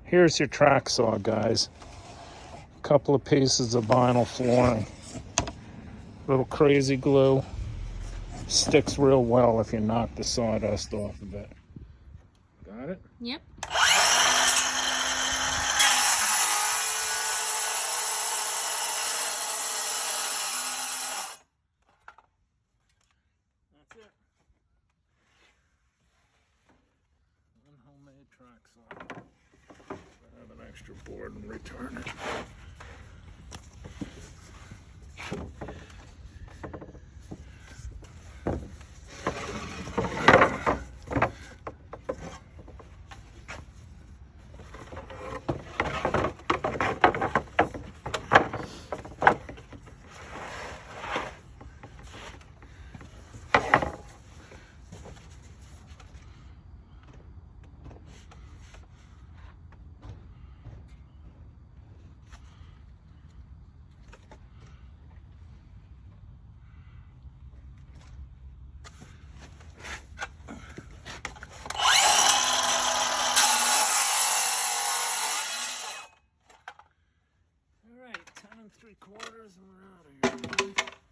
Here's your track saw, guys. A couple of pieces of vinyl flooring. Little crazy glue. Sticks real well if you knock the sawdust off of it. Got it? Yep. That's it. One homemade track saw. I have an extra board and return it. All right, 10 3/4 and we're out of here.